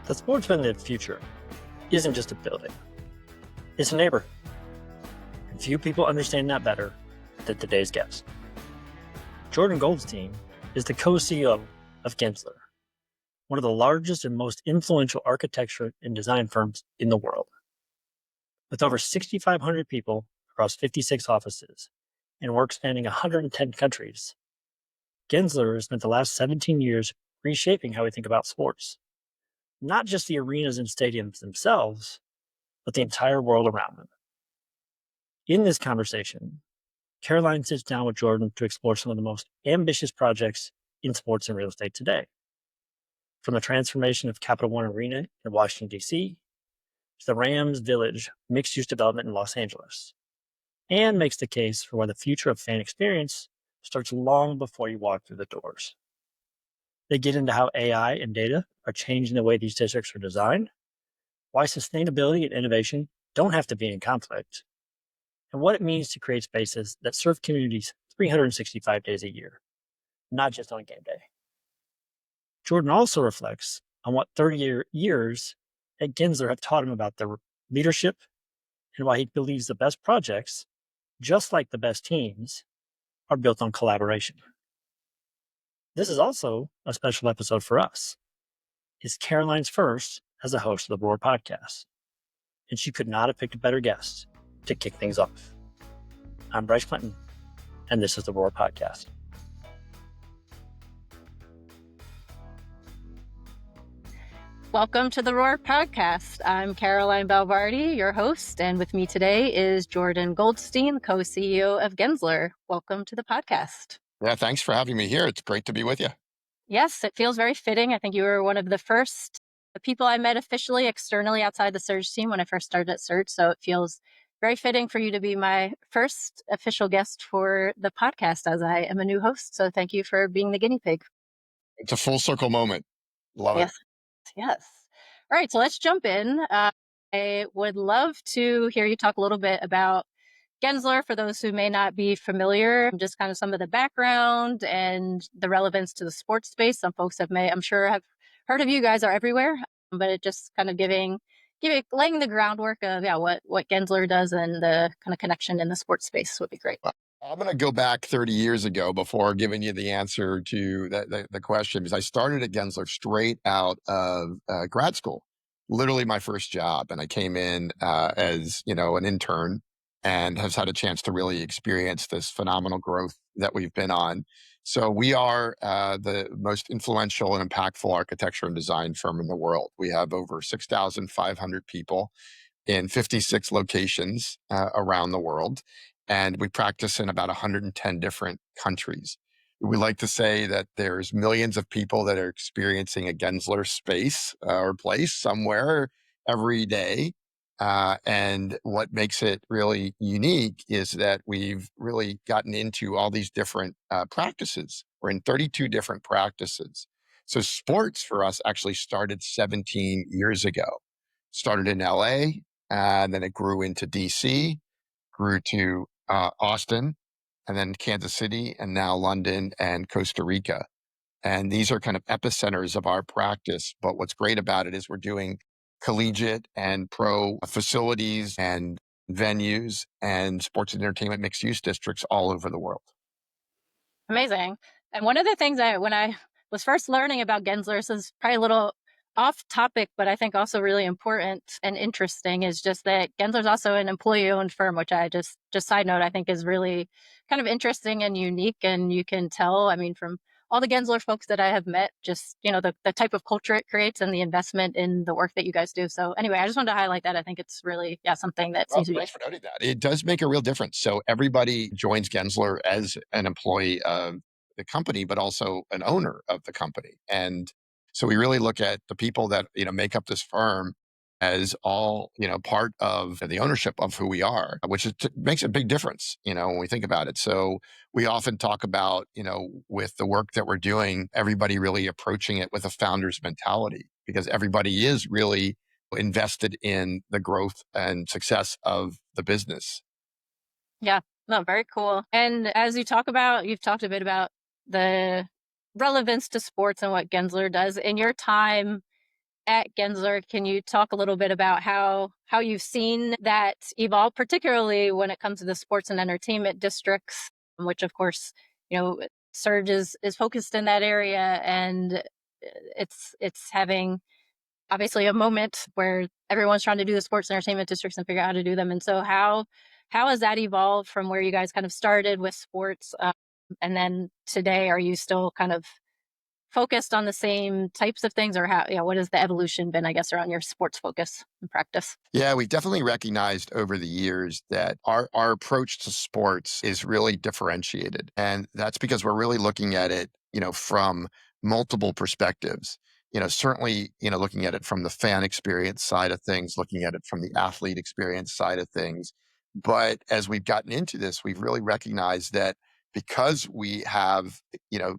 The sportsman of the future isn't just a building, it's a neighbor. And few people understand that better than today's guest. Jordan Goldstein is the co-CEO of Gensler, one of the largest and most influential architecture and design firms in the world. With over 6,500 people across 56 offices and work spanning 110 countries, Gensler has spent the last 17 years reshaping how we think about sports. Not just the arenas and stadiums themselves, but the entire world around them. In this conversation, Caroline sits down with Jordan to explore some of the most ambitious projects in sports and real estate today. From the transformation of Capital One Arena in Washington, D.C., to the Rams Village mixed-use development in Los Angeles, and makes the case for why the future of fan experience starts long before you walk through the doors. They get into how AI and data are changing the way these districts are designed, why sustainability and innovation don't have to be in conflict, and what it means to create spaces that serve communities 365 days a year, not just on game day. Jordan also reflects on what 30 years at Gensler have taught him about their leadership and why he believes the best projects, just like the best teams, are built on collaboration. This is also a special episode for us. It's Caroline's first as a host of the Roar podcast, and she could not have picked a better guest to kick things off. I'm Bryce Clinton, and this is the Roar podcast. Welcome to the Roar podcast. I'm Caroline Balvardi, your host, and with me today is Jordan Goldstein, co-CEO of Gensler. Welcome to the podcast. Yeah, thanks for having me here. It's great to be with you. Yes, it feels very fitting. I think you were one of the first people I met officially externally outside the Surge team when I first started at Surge, so it feels very fitting for you to be my first official guest for the podcast as I am a new host. So thank you for being the guinea pig. It's a full circle moment. Love it. Yes. All right, so let's jump in. I would love to hear you talk a little bit about Gensler for those who may not be familiar, just kind of some of the background and the relevance to the sports space. Some folks I'm sure have heard of you guys are everywhere, but it just kind of laying the groundwork of what Gensler does and the kind of connection in the sports space would be great. I'm going to go back 30 years ago before giving you the answer to the question, because I started at Gensler straight out of grad school, literally my first job. And I came in as, an intern and has had a chance to really experience this phenomenal growth that we've been on. So we are the most influential and impactful architecture and design firm in the world. We have over 6,500 people in 56 locations around the world. And we practice in about 110 different countries. We like to say that there's millions of people that are experiencing a Gensler space or place somewhere every day. And what makes it really unique is that we've really gotten into all these different practices. We're in 32 different practices. So sports for us actually started 17 years ago. Started in LA, and then it grew into DC, grew to Austin, and then Kansas City, and now London and Costa Rica. And these are kind of epicenters of our practice. But what's great about it is we're doing collegiate and pro facilities and venues and sports and entertainment mixed use districts all over the world. Amazing. And one of the things when I was first learning about Gensler, this is probably a little off topic, but I think also really important and interesting, is just that Gensler is also an employee-owned firm, which I just side note, I think is really kind of interesting and unique. And you can tell, from all the Gensler folks that I have met, just, the type of culture it creates and the investment in the work that you guys do. So anyway, I just wanted to highlight that. I think it's really, something that seems to be. Thanks for noting that. It does make a real difference. So everybody joins Gensler as an employee of the company, but also an owner of the company. And so we really look at the people that, make up this firm as all, part of the ownership of who we are, which makes a big difference, when we think about it. So we often talk about, with the work that we're doing, everybody really approaching it with a founder's mentality, because everybody is really invested in the growth and success of the business. Yeah, no, very cool. And as you've talked a bit about the relevance to sports and what Gensler does. In your time at Gensler, can you talk a little bit about how you've seen that evolve, particularly when it comes to the sports and entertainment districts, which of course, Surge is focused in that area, and it's having obviously a moment where everyone's trying to do the sports and entertainment districts and figure out how to do them. And so how has that evolved from where you guys kind of started with sports, and then today, are you still kind of focused on the same types of things, or what has the evolution been, I guess, around your sports focus and practice? Yeah, we've definitely recognized over the years that our approach to sports is really differentiated. And that's because we're really looking at it, from multiple perspectives. Certainly, looking at it from the fan experience side of things, looking at it from the athlete experience side of things. But as we've gotten into this, we've really recognized that because we have,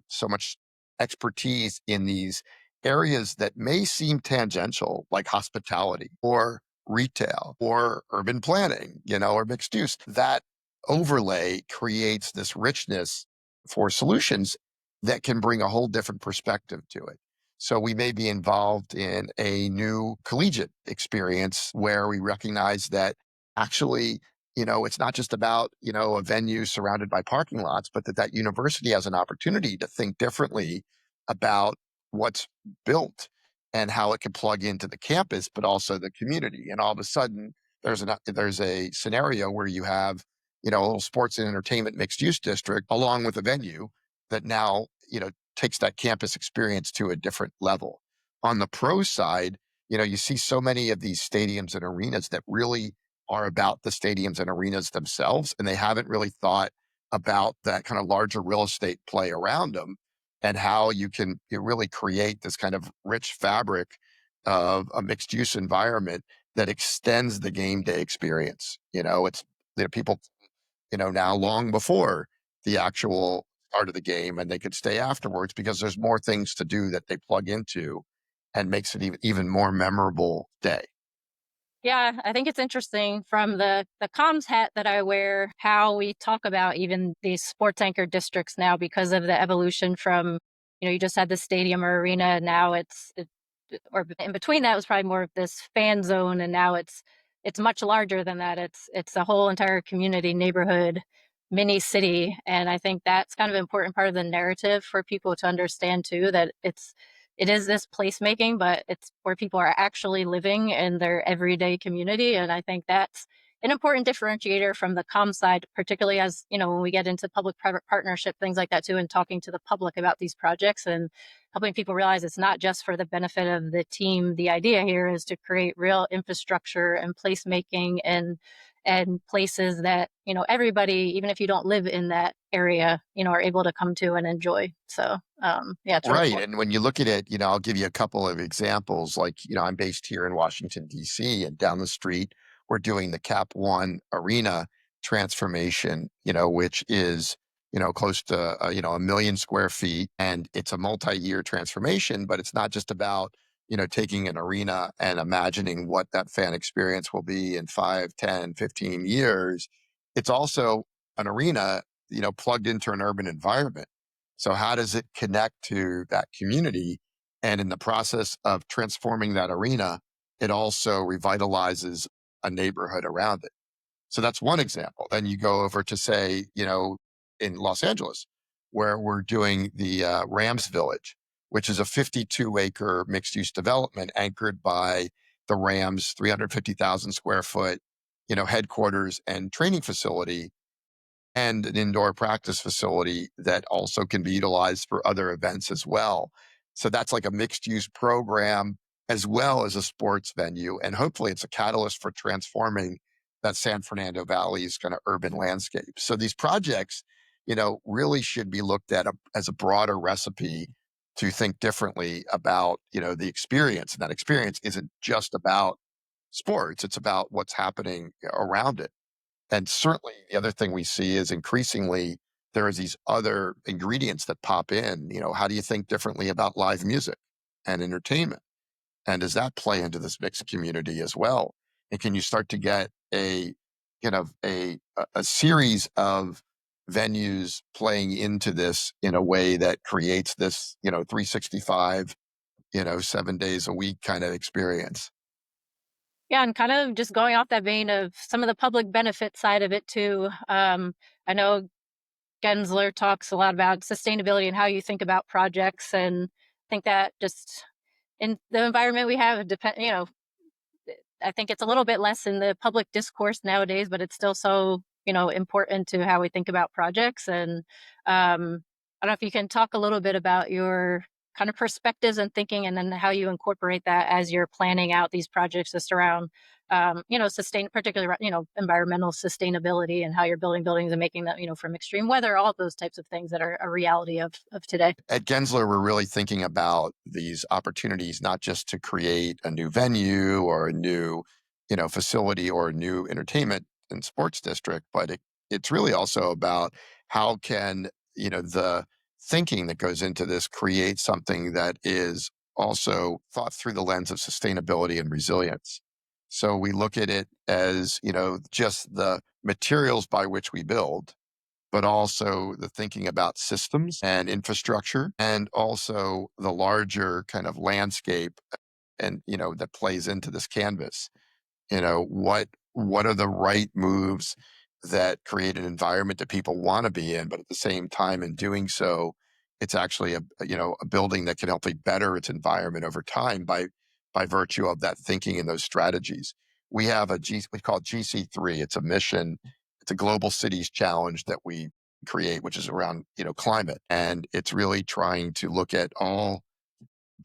so much expertise in these areas that may seem tangential, like hospitality or retail or urban planning, or mixed use, that overlay creates this richness for solutions that can bring a whole different perspective to it. So we may be involved in a new collegiate experience where we recognize that actually, it's not just about, a venue surrounded by parking lots, but that university has an opportunity to think differently about what's built and how it can plug into the campus, but also the community. And all of a sudden, there's a scenario where you have, a little sports and entertainment mixed use district along with a venue that now, takes that campus experience to a different level. On the pro side, you see so many of these stadiums and arenas that really are about the stadiums and arenas themselves, and they haven't really thought about that kind of larger real estate play around them and how you really create this kind of rich fabric of a mixed use environment that extends the game day experience. It's people, now long before the actual start of the game, and they could stay afterwards because there's more things to do that they plug into and makes it even more memorable day. Yeah, I think it's interesting from the comms hat that I wear, how we talk about even these sports anchor districts now because of the evolution from, you just had the stadium or arena, and now or in between that was probably more of this fan zone, and now it's much larger than that. It's a whole entire community, neighborhood, mini city, and I think that's kind of an important part of the narrative for people to understand too, that it is this placemaking, but it's where people are actually living in their everyday community. And I think that's an important differentiator from the comm side, particularly as, when we get into public-private partnership, things like that too, and talking to the public about these projects and helping people realize it's not just for the benefit of the team. The idea here is to create real infrastructure and placemaking and places that, everybody, even if you don't live in that area, are able to come to and enjoy. So, it's really Right. cool. And when you look at it, I'll give you a couple of examples. Like, I'm based here in Washington, D.C., and down the street, we're doing the Cap One Arena transformation, which is, close to, 1 million square feet. And it's a multi-year transformation, but it's not just about, taking an arena and imagining what that fan experience will be in 5, 10, 15 years. It's also an arena, plugged into an urban environment. So how does it connect to that community? And in the process of transforming that arena, it also revitalizes a neighborhood around it. So that's one example. Then you go over to say, in Los Angeles, where we're doing the Rams Village, which is a 52-acre mixed-use development anchored by the Rams' 350,000 square foot, headquarters and training facility, and an indoor practice facility that also can be utilized for other events as well. So that's like a mixed use program as well as a sports venue. And hopefully it's a catalyst for transforming that San Fernando Valley's kind of urban landscape. So these projects, really should be looked at as a broader recipe to think differently about, the experience. And that experience isn't just about sports, it's about what's happening around it. And certainly the other thing we see is increasingly there is these other ingredients that pop in. How do you think differently about live music and entertainment? And does that play into this mixed community as well? And can you start to get a, a series of venues playing into this in a way that creates this, 365, 7 days a week kind of experience. Yeah, and kind of just going off that vein of some of the public benefit side of it too. I know Gensler talks a lot about sustainability and how you think about projects, and I think that just in the environment we have, I think it's a little bit less in the public discourse nowadays, but it's still so, important to how we think about projects. And I don't know if you can talk a little bit about your kind of perspectives and thinking, and then how you incorporate that as you're planning out these projects just around, particularly, environmental sustainability, and how you're building buildings and making them, from extreme weather, all those types of things that are a reality of today. At Gensler, we're really thinking about these opportunities, not just to create a new venue or a new, facility or a new entertainment and sports district, but it's really also about how can, the thinking that goes into this create something that is also thought through the lens of sustainability and resilience. So we look at it as, just the materials by which we build, but also the thinking about systems and infrastructure, and also the larger kind of landscape and that plays into this canvas. What are the right moves that create an environment that people want to be in, but at the same time, in doing so, it's actually a building that can help better its environment over time by virtue of that thinking and those strategies. We have we call it GC3. It's a mission. It's a global cities challenge that we create, which is around climate, and it's really trying to look at all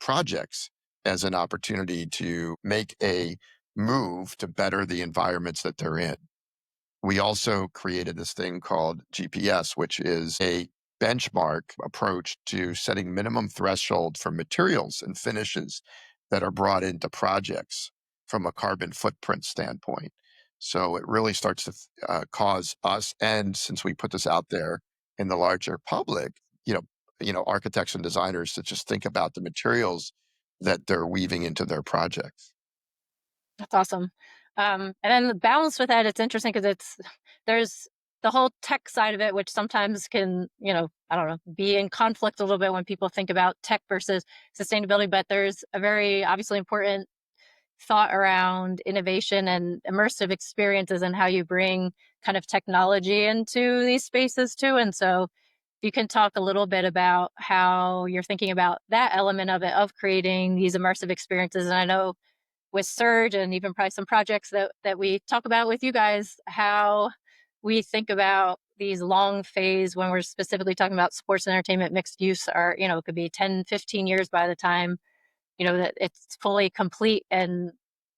projects as an opportunity to make a move to better the environments that they're in. We also created this thing called GPS, which is a benchmark approach to setting minimum threshold for materials and finishes that are brought into projects from a carbon footprint standpoint. So it really starts to cause us, and since we put this out there in the larger public, architects and designers to just think about the materials that they're weaving into their projects. That's awesome. And then the balance with that, it's interesting because there's the whole tech side of it, which sometimes can, I don't know, be in conflict a little bit when people think about tech versus sustainability. But there's a very obviously important thought around innovation and immersive experiences, and how you bring kind of technology into these spaces too. And so you can talk a little bit about how you're thinking about that element of it, of creating these immersive experiences. And I know with Surge, and even probably some projects that we talk about with you guys, how we think about these long phase when we're specifically talking about sports and entertainment mixed use, are, it could be 10, 15 years by the time, that it's fully complete, and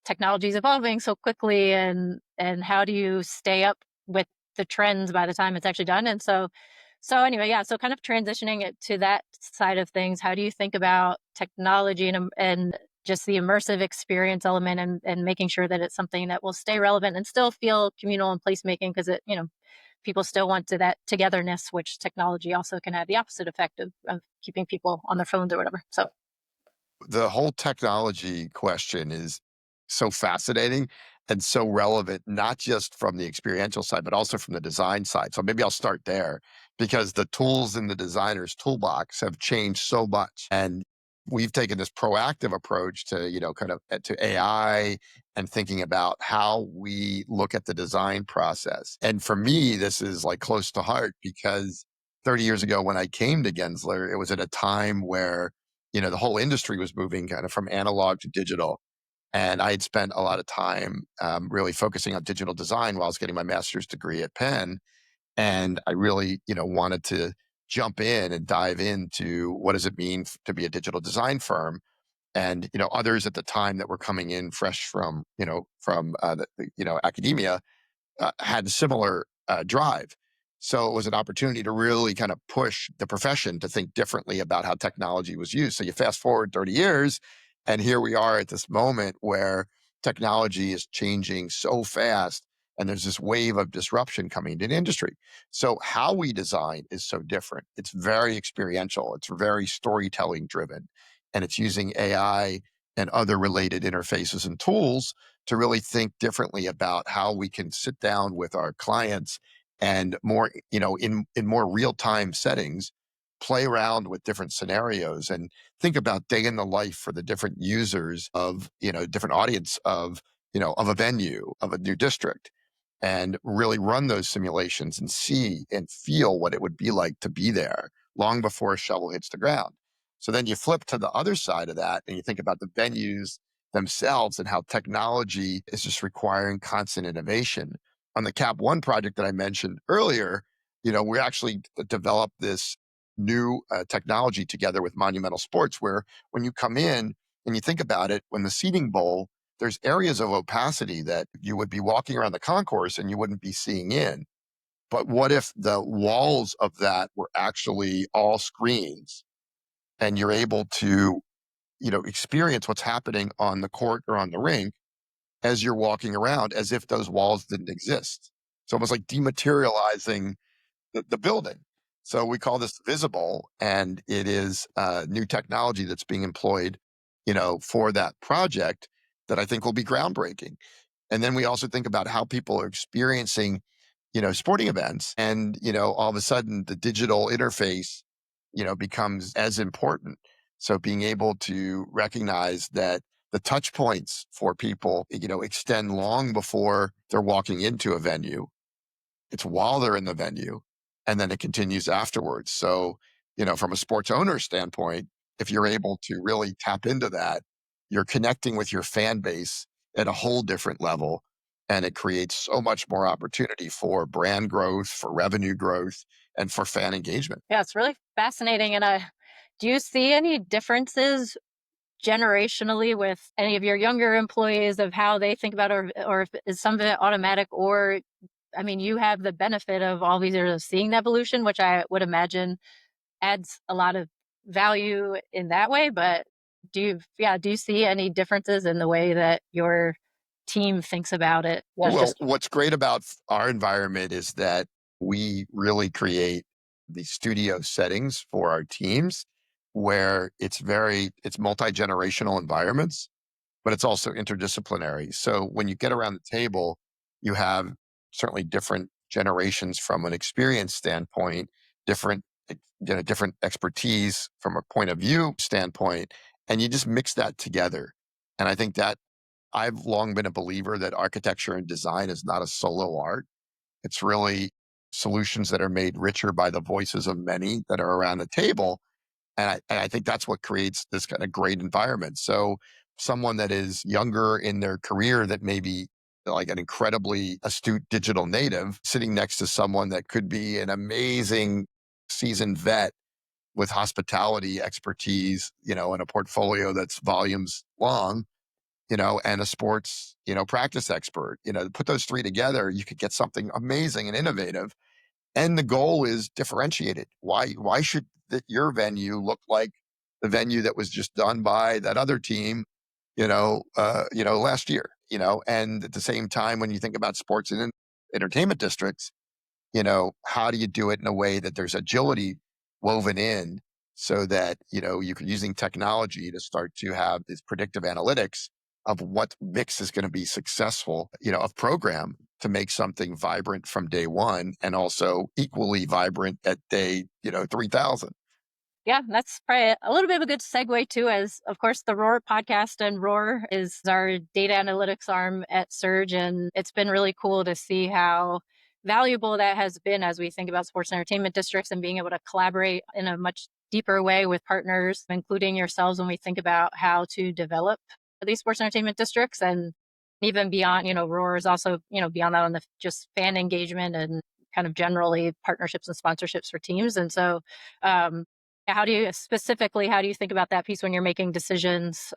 technology is evolving so quickly, and how do you stay up with the trends by the time it's actually done. And so anyway, yeah, so kind of transitioning it to that side of things, how do you think about technology and just the immersive experience element, and making sure that it's something that will stay relevant and still feel communal and placemaking, because people still want that togetherness, which technology also can have the opposite effect of keeping people on their phones or whatever. So The whole technology question is so fascinating and so relevant, not just from the experiential side, but also from the design side. So maybe I'll start there, because the tools in the designer's toolbox have changed so much. And we've taken this proactive approach to, kind of to AI, and thinking about how we look at the design process. And for me, this is like close to heart, because 30 years ago when I came to Gensler, it was at a time where the whole industry was moving kind of from analog to digital. And I had spent a lot of time really focusing on digital design while I was getting my master's degree at Penn. And I really, wanted to jump in and dive into what does it mean to be a digital design firm. And, others at the time that were coming in fresh from academia had a similar drive. So it was an opportunity to really kind of push the profession to think differently about how technology was used. So you fast forward 30 years, and here we are at this moment where technology is changing so fast, and there's this wave of disruption coming into the industry. So how we design is so different. It's very experiential, it's very storytelling driven, and it's using AI and other related interfaces and tools to really think differently about how we can sit down with our clients and more, in more real-time settings, play around with different scenarios and think about day in the life for the different users of, different audience of, of a venue, of a new district, and really run those simulations and see and feel what it would be like to be there long before a shovel hits the ground. So then you flip to the other side of that and you think about the venues themselves and how technology is just requiring constant innovation. On the Cap One project that I mentioned earlier, we actually developed this new technology together with Monumental Sports, where when you come in and you think about it, when the seating bowl, there's areas of opacity that you would be walking around the concourse and you wouldn't be seeing in. But what if the walls of that were actually all screens and you're able to, experience what's happening on the court or on the rink as you're walking around as if those walls didn't exist. It's almost like dematerializing the building. So we call this visible, and it is new technology that's being employed, for that project that I think will be groundbreaking. And then we also think about how people are experiencing, sporting events, and all of a sudden the digital interface, becomes as important. So being able to recognize that the touch points for people, extend long before they're walking into a venue. It's while they're in the venue, and then it continues afterwards. So, from a sports owner standpoint, if you're able to really tap into that, you're connecting with your fan base at a whole different level. And it creates so much more opportunity for brand growth, for revenue growth, and for fan engagement. Yeah, it's really fascinating. And do you see any differences generationally with any of your younger employees of how they think about it, or if is some of it automatic, or I mean, you have the benefit of all these years of seeing the evolution, which I would imagine adds a lot of value in that way. But do you see any differences in the way that your team thinks about it? Yeah, Well, just what's great about our environment is that we really create the studio settings for our teams where it's multi-generational environments, but it's also interdisciplinary. So when you get around the table, you have certainly different generations from an experience standpoint, different, different expertise from a point of view standpoint, and you just mix that together. And I think that I've long been a believer that architecture and design is not a solo art. It's really solutions that are made richer by the voices of many that are around the table. And I think that's what creates this kind of great environment. So someone that is younger in their career that may be like an incredibly astute digital native sitting next to someone that could be an amazing seasoned vet with hospitality expertise, and a portfolio that's volumes long, and a sports, practice expert, put those three together, you could get something amazing and innovative. And the goal is differentiated. Why should your venue look like the venue that was just done by that other team, last year, and at the same time, when you think about sports and entertainment districts, how do you do it in a way that there's agility woven in so that, you can using technology to start to have this predictive analytics of what mix is going to be successful, of program to make something vibrant from day one and also equally vibrant at day, 3,000. yeah, that's probably a little bit of a good segue too, as of course the Roar podcast, and Roar is our data analytics arm at Surge. And it's been really cool to see how valuable that has been as we think about sports and entertainment districts and being able to collaborate in a much deeper way with partners, including yourselves, when we think about how to develop these sports and entertainment districts. And even beyond, Roar is also, beyond that on the just fan engagement and kind of generally partnerships and sponsorships for teams. And so, how do you think about that piece when you're making decisions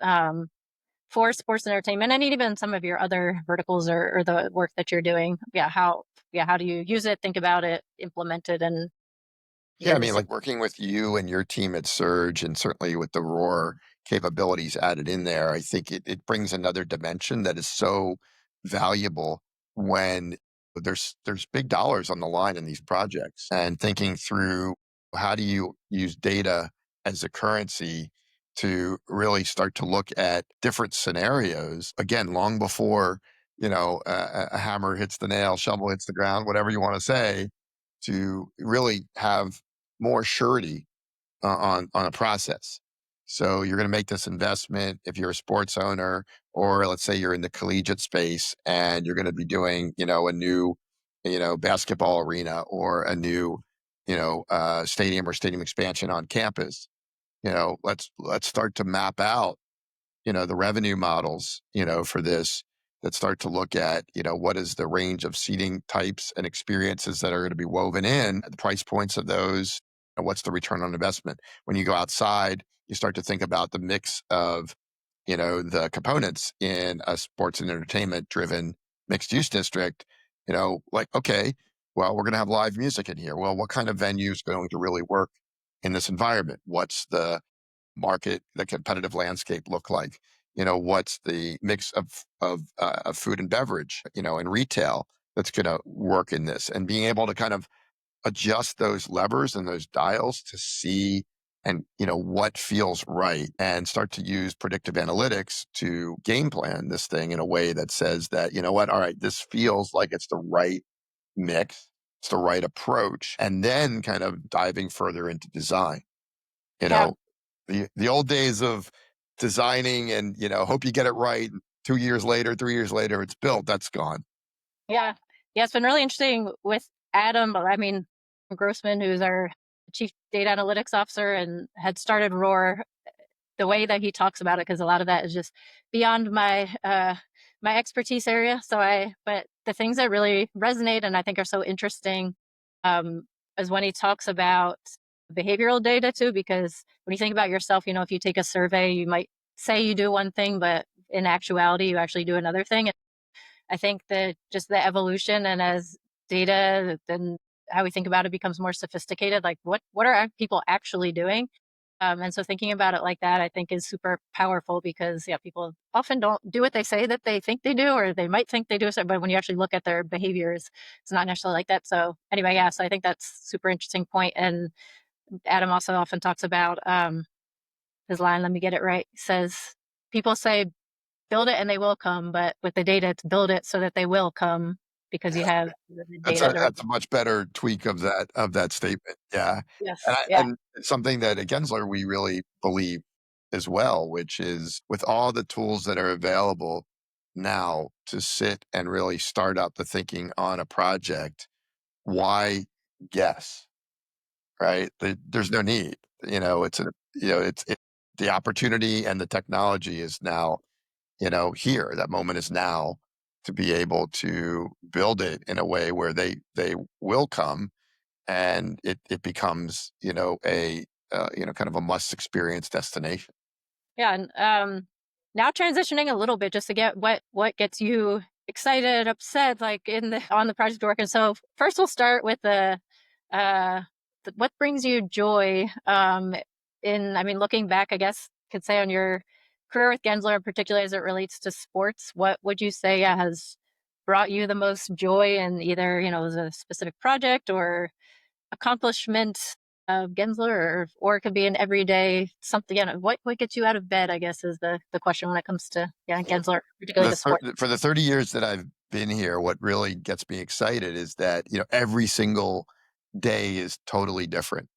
for sports and entertainment, and even some of your other verticals or the work that you're doing? How do you use it, think about it, implement it, and Yeah, your I mean, decision? like working with you and your team at Surge, and certainly with the Roar capabilities added in there, I think it brings another dimension that is so valuable when there's big dollars on the line in these projects, and thinking through how do you use data as a currency to really start to look at different scenarios again long before a hammer hits the nail, shovel hits the ground, whatever you want to say, to really have more surety on a process. So you're going to make this investment if you're a sports owner, or let's say you're in the collegiate space and you're going to be doing, a new, basketball arena or a new, stadium or stadium expansion on campus. Let's start to map out, the revenue models, for this, that start to look at, what is the range of seating types and experiences that are going to be woven in, the price points of those, and what's the return on investment. When you go outside, you start to think about the mix of, the components in a sports and entertainment driven mixed use district, like, okay, well, we're going to have live music in here. Well, what kind of venue is going to really work in this environment? What's the market, the competitive landscape look like? What's the mix of food and beverage, and retail that's going to work in this, and being able to kind of adjust those levers and those dials to see and what feels right, and start to use predictive analytics to game plan this thing in a way that says that, what, all right, this feels like it's the right mix, it's the right approach, and then kind of diving further into design. you Yeah. know the old days of designing and, hope you get it right. 2 years later, 3 years later, it's built. That's gone. Yeah. Yeah. It's been really interesting with Adam. I mean, Grossman, who's our chief data analytics officer and had started Roar, the way that he talks about it, because a lot of that is just beyond my expertise area. But the things that really resonate and I think are so interesting, is when he talks about behavioral data too, because when you think about yourself, if you take a survey, you might say you do one thing, but in actuality, you actually do another thing. I think that just the evolution and as data and how we think about it becomes more sophisticated, like what are people actually doing? And so thinking about it like that, I think is super powerful because people often don't do what they say that they think they do, or they might think they do. So, but when you actually look at their behaviors, it's not necessarily like that. So anyway, so I think that's super interesting point. And Adam also often talks about his line. Let me get it right. He says, "People say build it and they will come, but with the data, it's build it so that they will come because you have the That's data." a much better tweak of that statement. Yeah. Yes. And Yeah. it's something that at Gensler we really believe as well, which is with all the tools that are available now to sit and really start out the thinking on a project, why guess? Right? There's no need. The opportunity and the technology is now, here. That moment is now to be able to build it in a way where they will come, and it becomes, a kind of a must experience destination. Yeah. And now transitioning a little bit just to get what gets you excited, upset, like on the project work. And so first we'll start with uh what brings you joy I mean, looking back, I guess could say on your career with Gensler, particularly as it relates to sports, what would you say has brought you the most joy in either, was a specific project or accomplishment of Gensler, or it could be an everyday something. What gets you out of bed, I guess, is the question when it comes to Gensler, particularly the sport. For the 30 years that I've been here, what really gets me excited is that, every single day is totally different.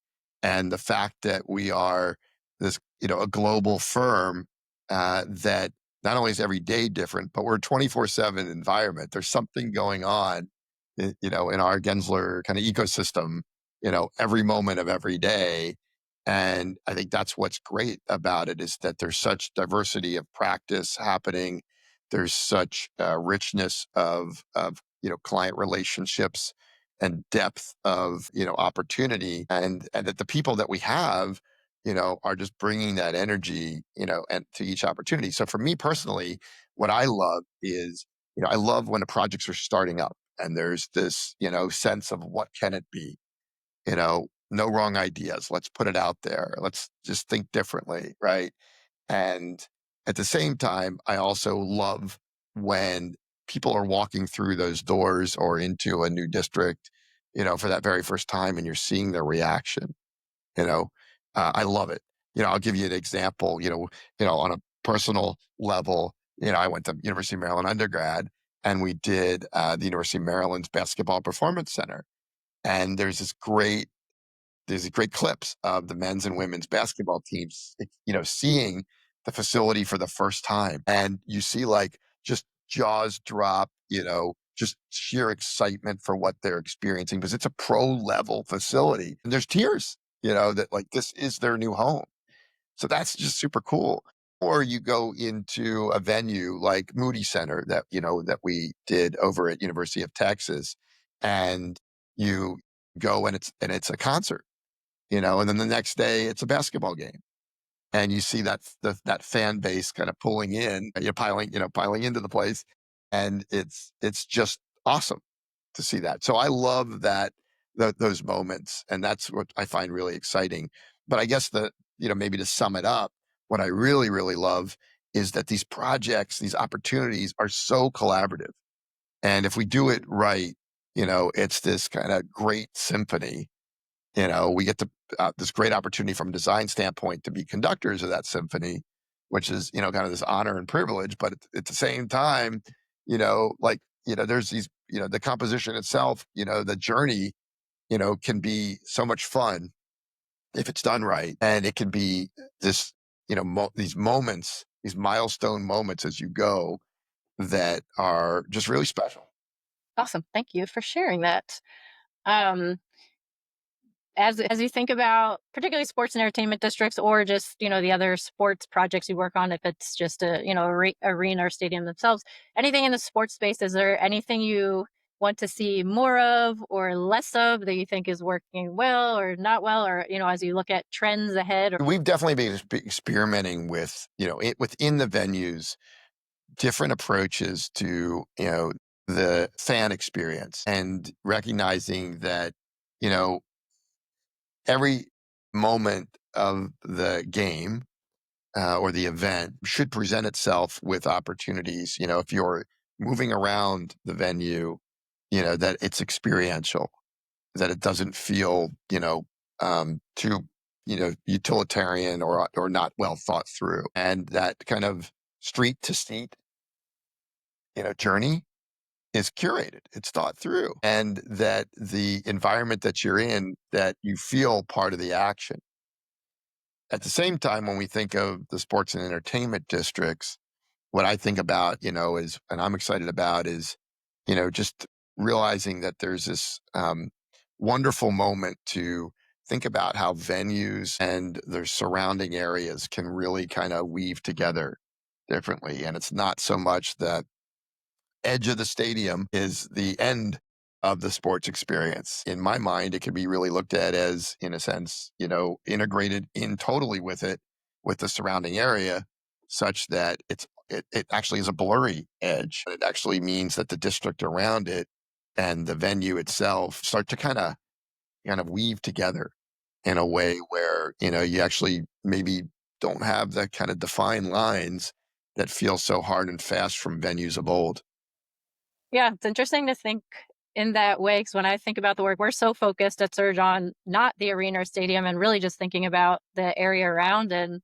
And the fact that we are this, a global firm, that not only is every day different, but we're a 24/7 environment. There's something going on, in our Gensler kind of ecosystem, every moment of every day. And I think that's what's great about it, is that there's such diversity of practice happening. There's such richness of client relationships and depth of opportunity, and that the people that we have are just bringing that energy and to each opportunity. So for me personally, what I love is, I love when the projects are starting up and there's this sense of what can it be. No wrong ideas, let's put it out there, let's just think differently, right? And at the same time, I also love when people are walking through those doors or into a new district, for that very first time, and you're seeing their reaction. You know, I love it. I'll give you an example. On a personal level, I went to University of Maryland undergrad, and we did the University of Maryland's Basketball Performance Center. And there's these great clips of the men's and women's basketball teams, seeing the facility for the first time. And you see like just jaws drop, just sheer excitement for what they're experiencing because it's a pro level facility. And there's tears, that like this is their new home. So that's just super cool. Or you go into a venue like Moody Center that we did over at University of Texas, and you go and it's a concert, and then the next day it's a basketball game, and you see that fan base kind of pulling in, piling into the place, and it's just awesome to see that. So I love those moments, and that's what I find really exciting. But I guess maybe to sum it up, what I really, really love is that these projects, these opportunities are so collaborative. And if we do it right, it's this kind of great symphony. We get this great opportunity from a design standpoint to be conductors of that symphony, which is, kind of this honor and privilege. But at the same time, there's these, the composition itself, the journey, can be so much fun if it's done right. And it can be this, these moments, these milestone moments as you go that are just really special. Awesome. Thank you for sharing that. Um, as you think about particularly sports and entertainment districts, or just the other sports projects you work on, if it's just a arena or stadium themselves, anything in the sports space, is there anything you want to see more of or less of that you think is working well or not well, or as you look at trends ahead? Or We've definitely been experimenting with, within the venues, different approaches to, the fan experience, and recognizing that, every moment of the game or the event should present itself with opportunities. If you're moving around the venue, that it's experiential, that it doesn't feel, too, utilitarian or not well thought through. And that kind of street to seat, journey is curated, it's thought through, and that the environment that you're in, that you feel part of the action. At the same time, when we think of the sports and entertainment districts, what I think about, and I'm excited about is, just realizing that there's this wonderful moment to think about how venues and their surrounding areas can really kind of weave together differently. And it's not so much that edge of the stadium is the end of the sports experience. In my mind, it can be really looked at as, in a sense, integrated in totally with it, with the surrounding area, such that it actually is a blurry edge. It actually means that the district around it and the venue itself start to kind of weave together in a way where, you actually maybe don't have that kind of defined lines that feel so hard and fast from venues of old. Yeah, it's interesting to think in that way, because when I think about the work, we're so focused at Surge on not the arena or stadium and really just thinking about the area around. And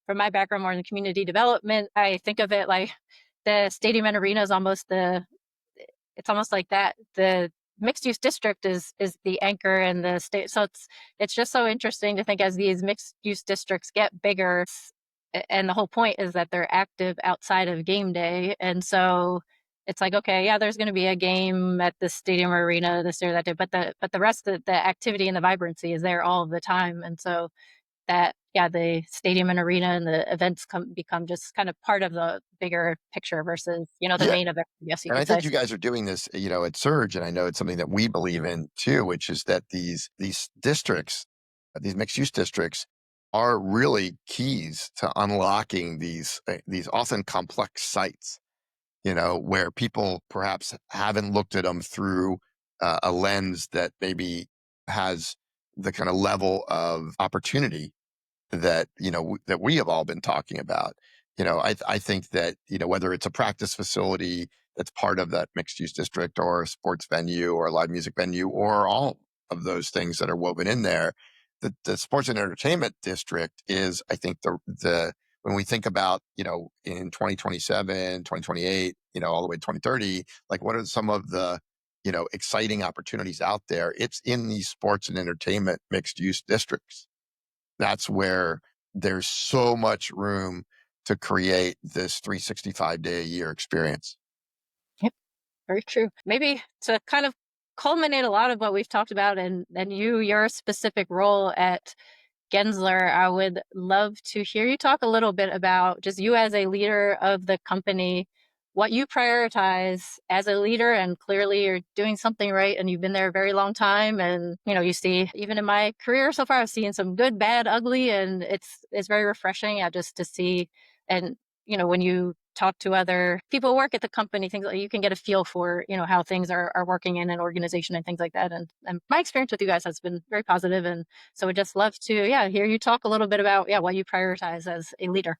from my background more in community development, I think of it like the stadium and arena is it's almost like that. The mixed use district is the anchor and the state. So it's just so interesting to think as these mixed use districts get bigger, and the whole point is that they're active outside of game day. And so it's like, okay, yeah, there's going to be a game at the stadium or arena this year, that day, but the rest of the activity and the vibrancy is there all of the time. And so that, yeah, the stadium and arena and the events become just kind of part of the bigger picture versus, the Yeah. main event, I guess you And I could say. think you guys are doing this, at Surge, and I know it's something that we believe in too, which is that these districts, these mixed use districts, are really keys to unlocking these often complex sites. Where people perhaps haven't looked at them through a lens that maybe has the kind of level of opportunity that that we have all been talking about. I think that whether it's a practice facility that's part of that mixed use district, or a sports venue, or a live music venue, or all of those things that are woven in there, the sports and entertainment district is, I think, the when we think about in 2027, 2028, all the way to 2030, like what are some of the exciting opportunities out there, it's in these sports and entertainment mixed use districts. That's where there's so much room to create this 365-day a year experience. Yep, very true. Maybe to kind of culminate a lot of what we've talked about and your specific role at Gensler, I would love to hear you talk a little bit about just you as a leader of the company, what you prioritize as a leader. And clearly you're doing something right and you've been there a very long time. And, you see, even in my career so far, I've seen some good, bad, ugly, and it's very refreshing just to see. And, when you talk to other people who work at the company, things like you can get a feel for, how things are working in an organization and things like that. And my experience with you guys has been very positive. And so we'd just love to, hear you talk a little bit about, what you prioritize as a leader.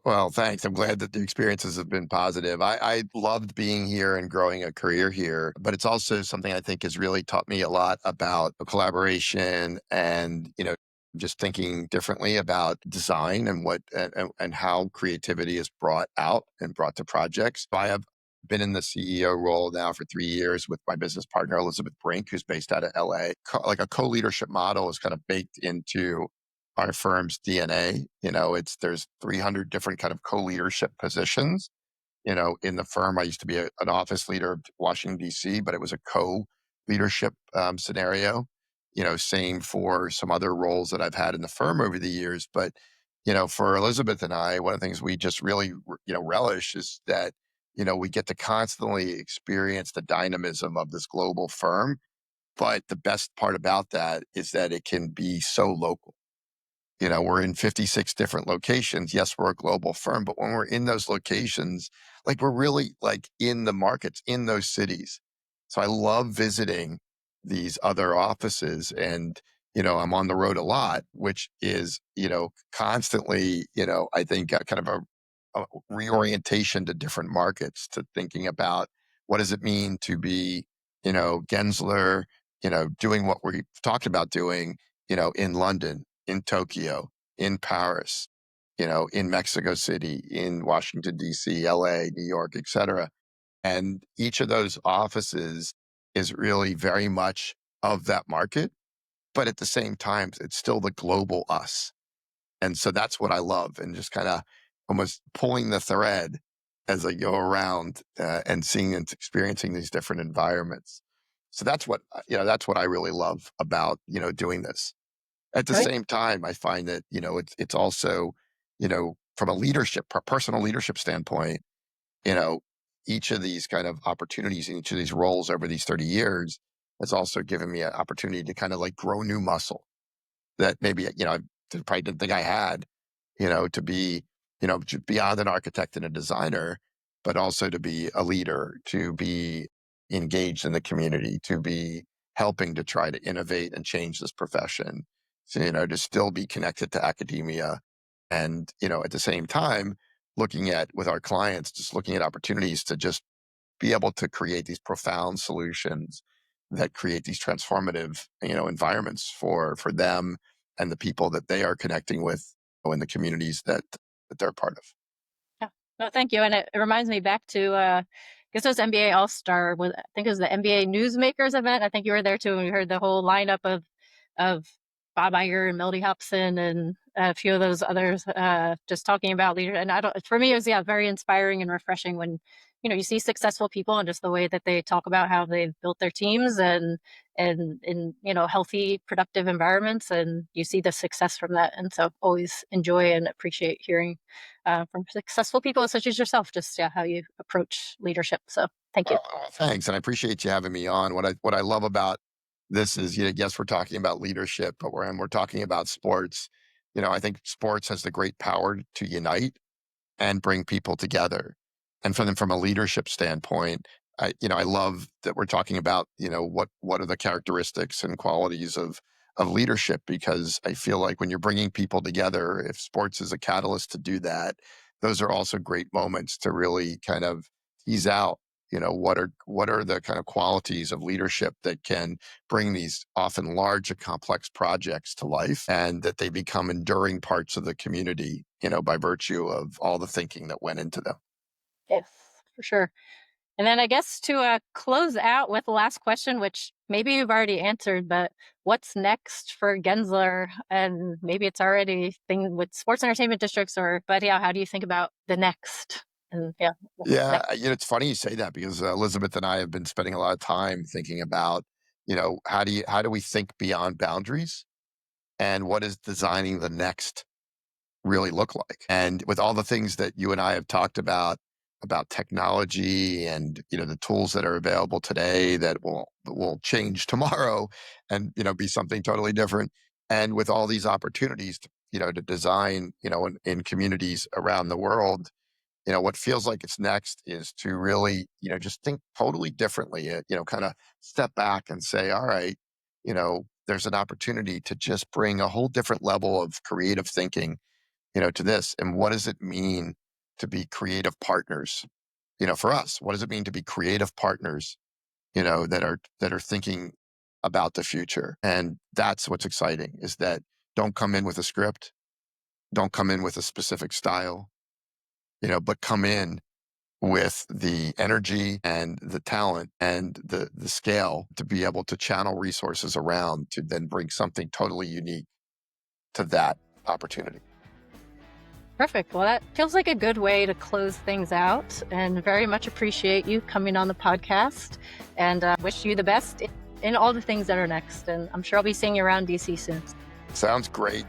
Well, thanks. I'm glad that the experiences have been positive. I loved being here and growing a career here, but it's also something I think has really taught me a lot about collaboration and, just thinking differently about design and and how creativity is brought out and brought to projects. I have been in the CEO role now for 3 years with my business partner, Elizabeth Brink, who's based out of LA. Like a co-leadership model is kind of baked into our firm's DNA. There's 300 different kind of co-leadership positions. In the firm, I used to be an office leader of Washington, D.C., but it was a co-leadership scenario. Same for some other roles that I've had in the firm over the years. But, for Elizabeth and I, one of the things we just really, relish is that, we get to constantly experience the dynamism of this global firm. But the best part about that is that it can be so local. We're in 56 different locations. Yes, we're a global firm, but when we're in those locations, like we're really like in the markets, in those cities. So I love visiting these other offices and, I'm on the road a lot, which is, constantly, I think kind of a reorientation to different markets, to thinking about what does it mean to be, Gensler, doing what we talked about doing, in London, in Tokyo, in Paris, in Mexico City, in Washington, D.C., LA, New York, et cetera. And each of those offices is really very much of that market. But at the same time, it's still the global us. And so that's what I love, and just kind of almost pulling the thread as I go around and seeing and experiencing these different environments. So that's what I really love about, doing this. At the Right. same time, I find that, it's also, from a personal leadership standpoint, you know, each of these kind of opportunities in each of these roles over these 30 years has also given me an opportunity to kind of like grow new muscle that maybe, I probably didn't think I had, to be, beyond an architect and a designer, but also to be a leader, to be engaged in the community, to be helping to try to innovate and change this profession. So, to still be connected to academia and, at the same time, looking at with our clients, just looking at opportunities to just be able to create these profound solutions that create these transformative, environments for them and the people that they are connecting with in the communities that they're part of. Yeah. No, thank you. And it reminds me back to, I guess it was NBA All Star. I think it was the NBA Newsmakers event. I think you were there too. And we heard the whole lineup of Bob Iger and Melody Hobson and a few of those others just talking about leadership. And for me, it was very inspiring and refreshing when you see successful people and just the way that they talk about how they've built their teams and in healthy, productive environments, and you see the success from that. And so always enjoy and appreciate hearing from successful people such as yourself, just how you approach leadership. So thank you. Thanks, and I appreciate you having me on. What I love about this is, yes, we're talking about leadership, but we're talking about sports. I think sports has the great power to unite and bring people together. And from a leadership standpoint, I love that we're talking about, what are the characteristics and qualities of leadership, because I feel like when you're bringing people together, if sports is a catalyst to do that, those are also great moments to really kind of tease out, what are the kind of qualities of leadership that can bring these often large and complex projects to life, and that they become enduring parts of the community, by virtue of all the thinking that went into them. Yes, for sure. And then I guess to close out with the last question, which maybe you've already answered, but what's next for Gensler? And maybe it's already thing with sports entertainment districts, but yeah, how do you think about the next? And yeah, what's Yeah, next? it's funny you say that because Elizabeth and I have been spending a lot of time thinking about, how do we think beyond boundaries and what is designing the next really look like? And with all the things that you and I have talked about technology and, the tools that are available today that will change tomorrow and, be something totally different. And with all these opportunities to design, in communities around the world, what feels like it's next is to really, just think totally differently, kind of step back and say, all right, there's an opportunity to just bring a whole different level of creative thinking, to this. And what does it mean to be creative partners? For us, what does it mean to be creative partners, that are thinking about the future? And that's what's exciting is that don't come in with a script, don't come in with a specific style, but come in with the energy and the talent and the scale to be able to channel resources around to then bring something totally unique to that opportunity. Perfect. Well, that feels like a good way to close things out, and very much appreciate you coming on the podcast, and wish you the best in all the things that are next. And I'm sure I'll be seeing you around DC soon. Sounds great.